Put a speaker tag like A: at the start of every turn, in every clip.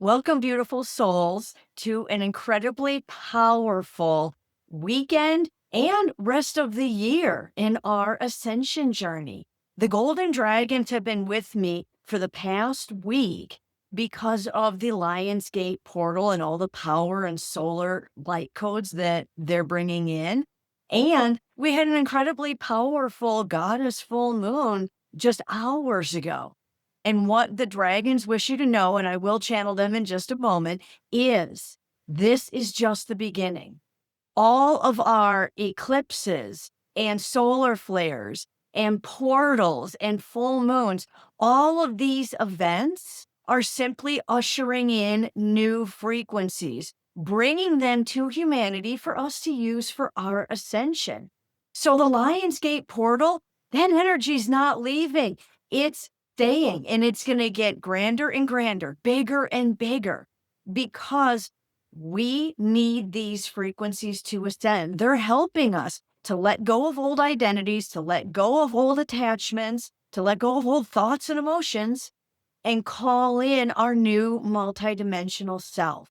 A: Welcome, beautiful souls, to an incredibly powerful weekend and rest of the year in our ascension journey. The golden dragons have been with me for the past week because of the Lionsgate portal and all the power and solar light codes that they're bringing in. And we had an incredibly powerful goddess full moon just hours ago. And what the dragons wish you to know, and I will channel them in just a moment, is this is just the beginning. All of our eclipses and solar flares and portals and full moons, all of these events are simply ushering in new frequencies, bringing them to humanity for us to use for our ascension. So the Lionsgate portal, that energy's not leaving. It's staying, and it's going to get grander and grander, bigger and bigger, because we need these frequencies to ascend. They're helping us to let go of old identities, to let go of old attachments, to let go of old thoughts and emotions, and call in our new multidimensional self.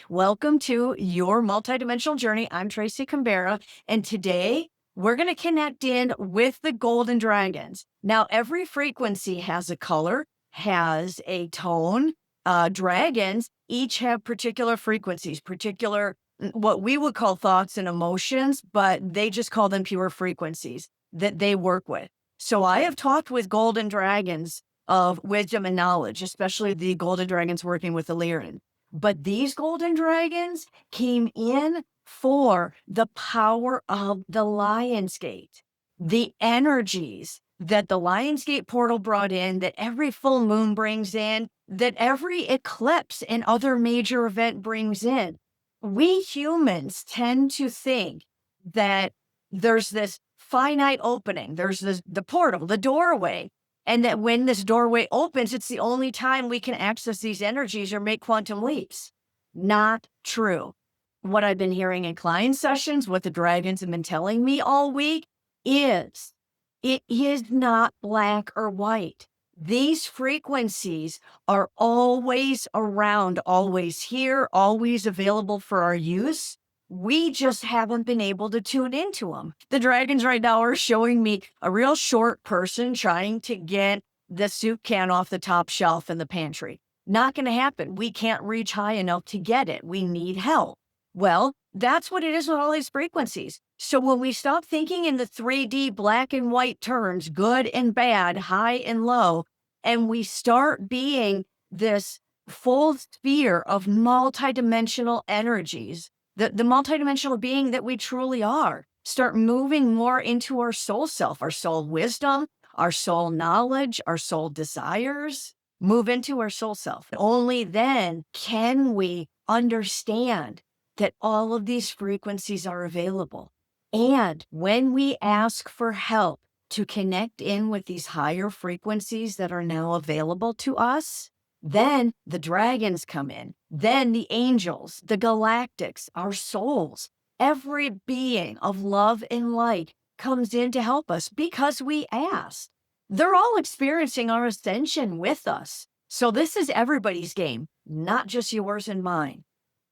A: Welcome to your multidimensional journey. I'm Tracy Canberra, and today we're going to connect in with the golden dragons. Now, every frequency has a color, has a tone. Dragons each have particular frequencies, particular what we would call thoughts and emotions, but they just call them pure frequencies that they work with. So I have talked with golden dragons of wisdom and knowledge, especially the golden dragons working with Illyrian. But these golden dragons came in for the power of the Lionsgate, the energies that the Lionsgate portal brought in, that every full moon brings in, that every eclipse and other major event brings in. We humans tend to think that there's this finite opening, there's the portal, the doorway, and that when this doorway opens, it's the only time we can access these energies or make quantum leaps. Not true. What I've been hearing in client sessions, what the dragons have been telling me all week is it is not black or white. These frequencies are always around, always here, always available for our use. We just haven't been able to tune into them. The dragons right now are showing me a real short person trying to get the soup can off the top shelf in the pantry. Not going to happen. We can't reach high enough to get it. We need help. Well, that's what it is with all these frequencies. So when we stop thinking in the 3D black and white terms, good and bad, high and low, and we start being this full sphere of multidimensional energies, the multidimensional being that we truly are, start moving more into our soul self, our soul wisdom, our soul knowledge, our soul desires, move into our soul self. Only then can we understand that all of these frequencies are available. And when we ask for help to connect in with these higher frequencies that are now available to us, then the dragons come in, then the angels, the galactics, our souls, every being of love and light comes in to help us because we asked. They're all experiencing our ascension with us. So this is everybody's game, not just yours and mine.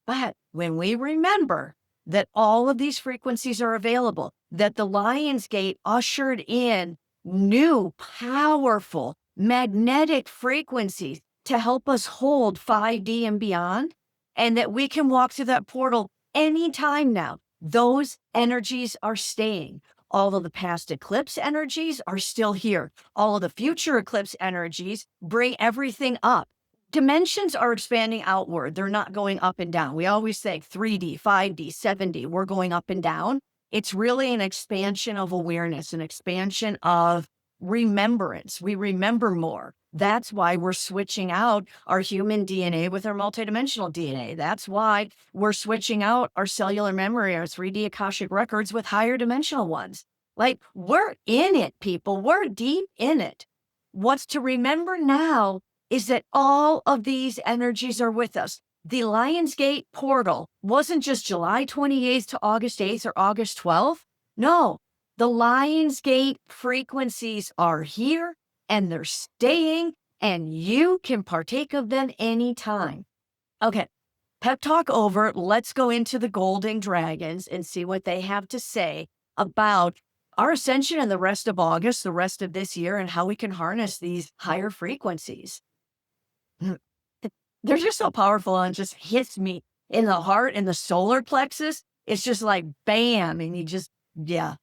A: But when we remember that all of these frequencies are available, that the Lionsgate ushered in new, powerful, magnetic frequencies to help us hold 5D and beyond, and that we can walk through that portal anytime now, those energies are staying. All of the past eclipse energies are still here. All of the future eclipse energies bring everything up. Dimensions are expanding outward. They're not going up and down. We always say 3D, 5D, 7D, we're going up and down. It's really an expansion of awareness, an expansion of remembrance. We remember more. That's why we're switching out our human DNA with our multidimensional DNA. That's why we're switching out our cellular memory, our 3D Akashic records with higher dimensional ones. Like, we're in it, people. We're deep in it. What's to remember now is that all of these energies are with us. The Lionsgate portal wasn't just July 28th to August 8th or August 12th. No, the Lionsgate frequencies are here and they're staying, and you can partake of them anytime. Okay. Pep talk over. Let's go into the golden dragons and see what they have to say about our ascension and the rest of August, the rest of this year, and how we can harness these higher frequencies. They're just so powerful and just hits me in the heart and the solar plexus. It's just like bam. And you just, yeah,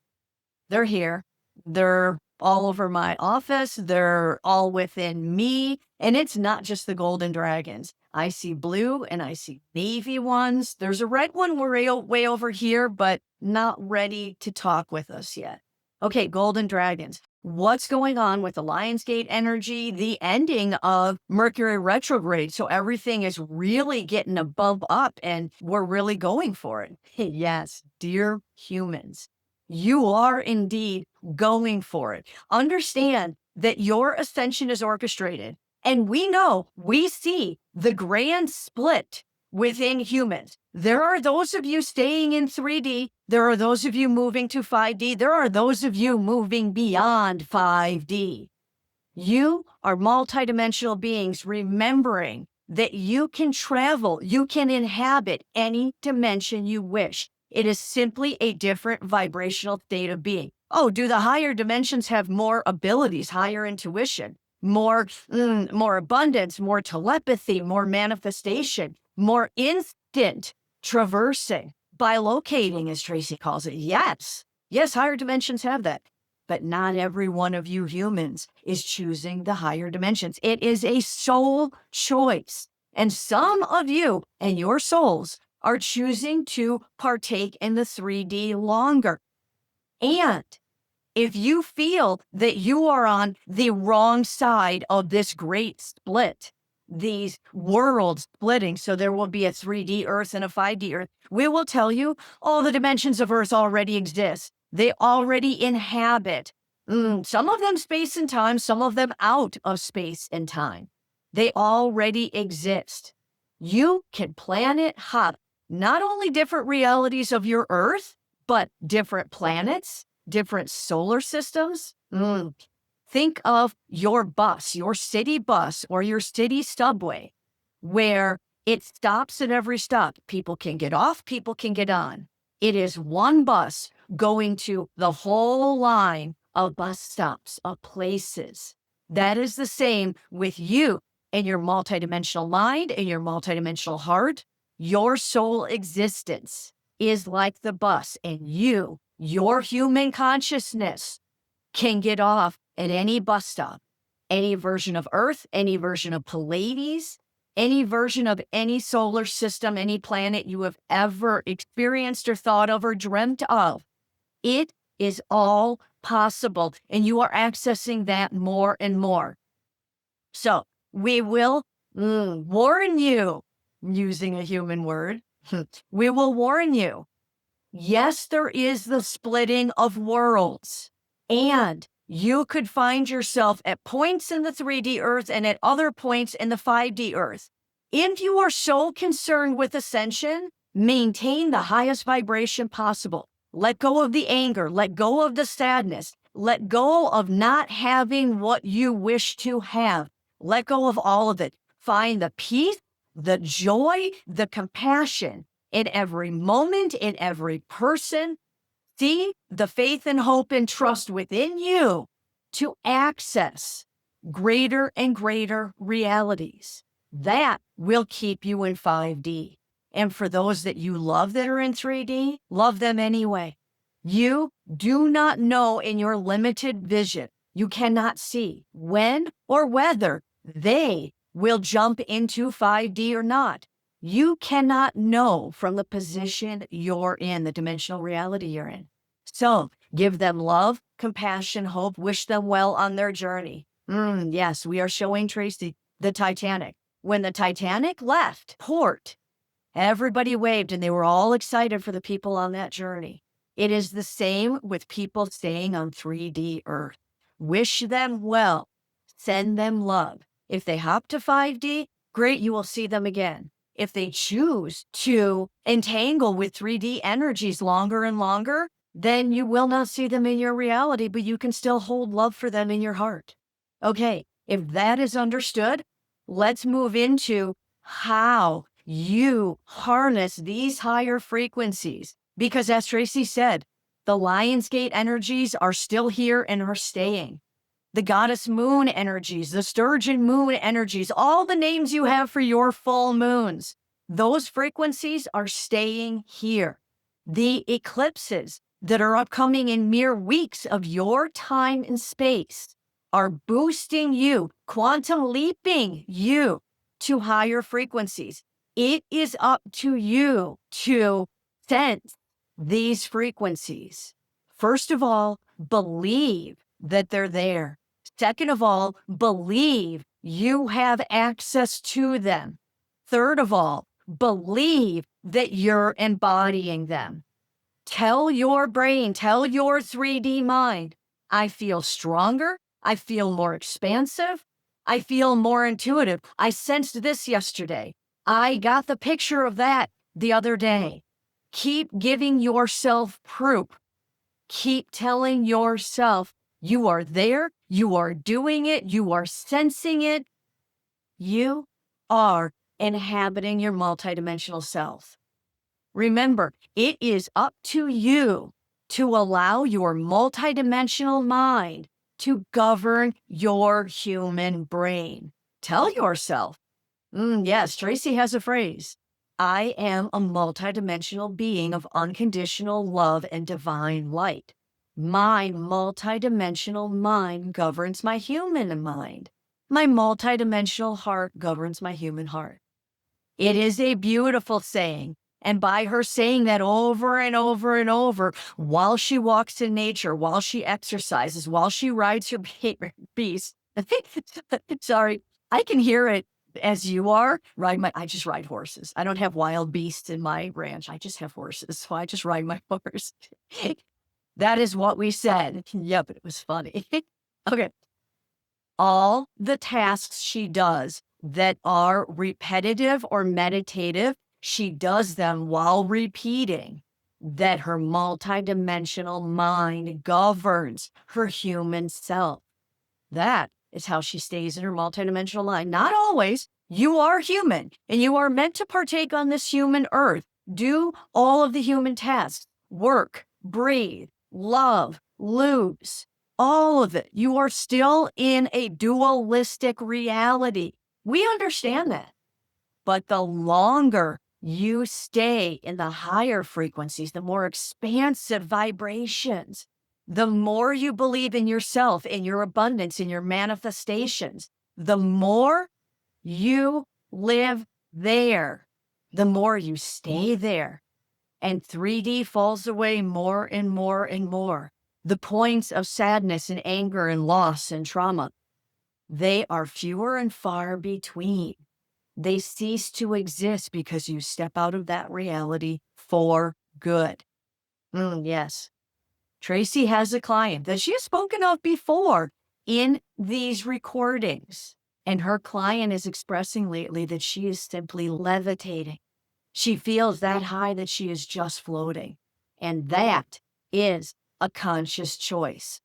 A: they're here. They're all over my office. They're all within me. And it's not just the golden dragons. I see blue and I see navy ones. There's a red one way over here, but not ready to talk with us yet. Okay, golden dragons. What's going on with the lionsgate energy, the ending of Mercury retrograde? So everything is really getting a bump up and we're really going for it. Yes, dear humans, you are indeed going for it. Understand that your ascension is orchestrated. And we see the grand split within humans. There are those of you staying in 3D. There are those of you moving to 5D. There are those of you moving beyond 5D. You are multidimensional beings remembering that you can travel, you can inhabit any dimension you wish. It is simply a different vibrational state of being. Oh, do the higher dimensions have more abilities, higher intuition, more abundance, more telepathy, more manifestation, more instant traversing, bilocating, as Tracy calls it? Yes. Yes, higher dimensions have that. But not every one of you humans is choosing the higher dimensions. It is a soul choice. And some of you and your souls are choosing to partake in the 3D longer. And if you feel that you are on the wrong side of this great split, these worlds splitting, so there will be a 3D Earth and a 5D Earth, we will tell you all the dimensions of Earth already exist. They already inhabit, some of them space and time, some of them out of space and time. They already exist. You can planet hop not only different realities of your Earth, but different planets, different solar systems. Think of your bus, your city bus or your city subway, where it stops at every stop. People can get off, people can get on. It is one bus going to the whole line of bus stops, of places. That is the same with you and your multidimensional mind and your multidimensional heart. Your soul existence is like the bus, and your human consciousness can get off at any bus stop, any version of Earth, any version of Pleiades, any version of any solar system, any planet you have ever experienced or thought of or dreamt of. It is all possible, and you are accessing that more and more. So we will warn you, using a human word, we will warn you. Yes, there is the splitting of worlds, and you could find yourself at points in the 3D Earth and at other points in the 5D Earth. If you are so concerned with ascension, maintain the highest vibration possible. Let go of the anger, let go of the sadness, let go of not having what you wish to have. Let go of all of it. Find the peace, the joy, the compassion in every moment, in every person. See the faith and hope and trust within you to access greater and greater realities. That will keep you in 5D. And for those that you love that are in 3D, love them anyway. You do not know in your limited vision, you cannot see when or whether they will jump into 5D or not. You cannot know from the position you're in, the dimensional reality you're in. So give them love, compassion, hope, wish them well on their journey. Yes, we are showing Tracy the Titanic. When the Titanic left port, everybody waved and they were all excited for the people on that journey. It is the same with people staying on 3D Earth. Wish them well, send them love. If they hop to 5D, great, you will see them again. If they choose to entangle with 3D energies longer and longer, then you will not see them in your reality, but you can still hold love for them in your heart. Okay, if that is understood, let's move into how you harness these higher frequencies because, as Tracy said, the lionsgate energies are still here and are staying. The goddess moon energies, the sturgeon moon energies, all the names you have for your full moons, those frequencies are staying here. The eclipses that are upcoming in mere weeks of your time and space are boosting you, quantum leaping you to higher frequencies. It is up to you to sense these frequencies. First of all, believe that they're there. Second of all, believe you have access to them. Third of all, believe that you're embodying them. Tell your brain, tell your 3D mind, I feel stronger. I feel more expansive. I feel more intuitive. I sensed this yesterday. I got the picture of that the other day. Keep giving yourself proof. Keep telling yourself you are there, you are doing it, you are sensing it. You are inhabiting your multidimensional self. Remember, it is up to you to allow your multidimensional mind to govern your human brain. Tell yourself, yes, Tracy has a phrase. I am a multidimensional being of unconditional love and divine light. My multidimensional mind governs my human mind. My multidimensional heart governs my human heart. It is a beautiful saying. And by her saying that over and over and over, while she walks in nature, while she exercises, while she rides her beast, sorry, I can hear it as you are. I just ride horses. I don't have wild beasts in my ranch. I just have horses. So I just ride my horse. That is what we said. Yeah, but it was funny. Okay. All the tasks she does that are repetitive or meditative, she does them while repeating that her multidimensional mind governs her human self. That is how she stays in her multidimensional mind. Not always. You are human and you are meant to partake on this human earth. Do all of the human tasks, work, breathe, love, lose, all of it. You are still in a dualistic reality. We understand that. But the longer you stay in the higher frequencies, the more expansive vibrations, the more you believe in yourself, in your abundance, in your manifestations, the more you live there, the more you stay there. And 3D falls away more and more and more. The points of sadness and anger and loss and trauma, they are fewer and far between. They cease to exist because you step out of that reality for good. Yes. Tracy has a client that she has spoken of before in these recordings. And her client is expressing lately that she is simply levitating. She feels that high that she is just floating. And that is a conscious choice.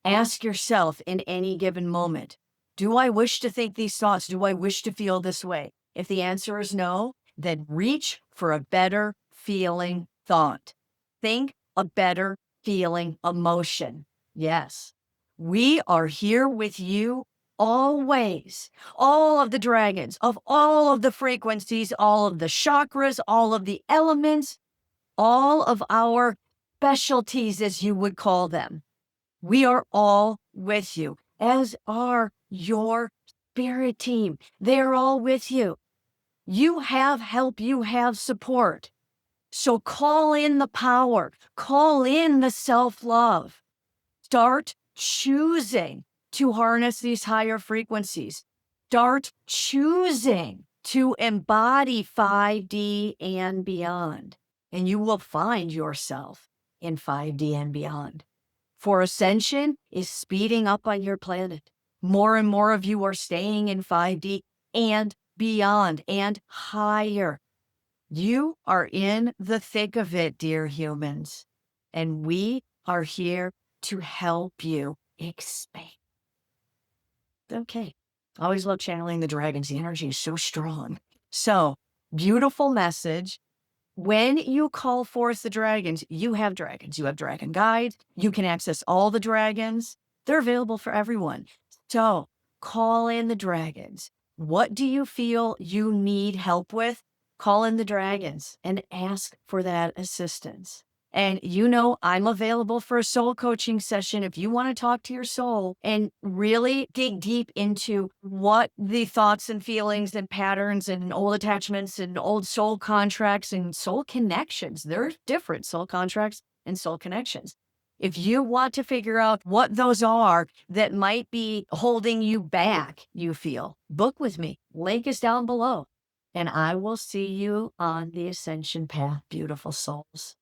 A: Ask yourself in any given moment, do I wish to think these thoughts? Do I wish to feel this way? If the answer is no, then reach for a better feeling thought. Think a better feeling emotion. Yes, we are here with you always. All of the dragons of all of the frequencies, all of the chakras, all of the elements, all of our specialties, as you would call them. We are all with you, as are your spirit team. They're all with you. You have help, you have support. So call in the power, call in the self-love. Start choosing to harness these higher frequencies. Start choosing to embody 5D and beyond. And you will find yourself in 5D and beyond. For Ascension is speeding up on your planet. More and more of you are staying in 5D and beyond and higher. You are in the thick of it, dear humans, and we are here to help you expand. Okay. I always love channeling the dragons. The energy is so strong. So Beautiful message. When you call forth the dragons. You have dragons. You have dragon guides. You can access all the dragons. They're available for everyone. So call in the dragons. What do you feel you need help with? Call in the dragons and ask for that assistance. And I'm available for a soul coaching session if you want to talk to your soul and really dig deep into what the thoughts and feelings and patterns and old attachments and old soul contracts and soul connections. They're different, soul contracts and soul connections. If you want to figure out what those are that might be holding you back, you feel, book with me. Link is down below. And I will see you on the ascension path, beautiful souls.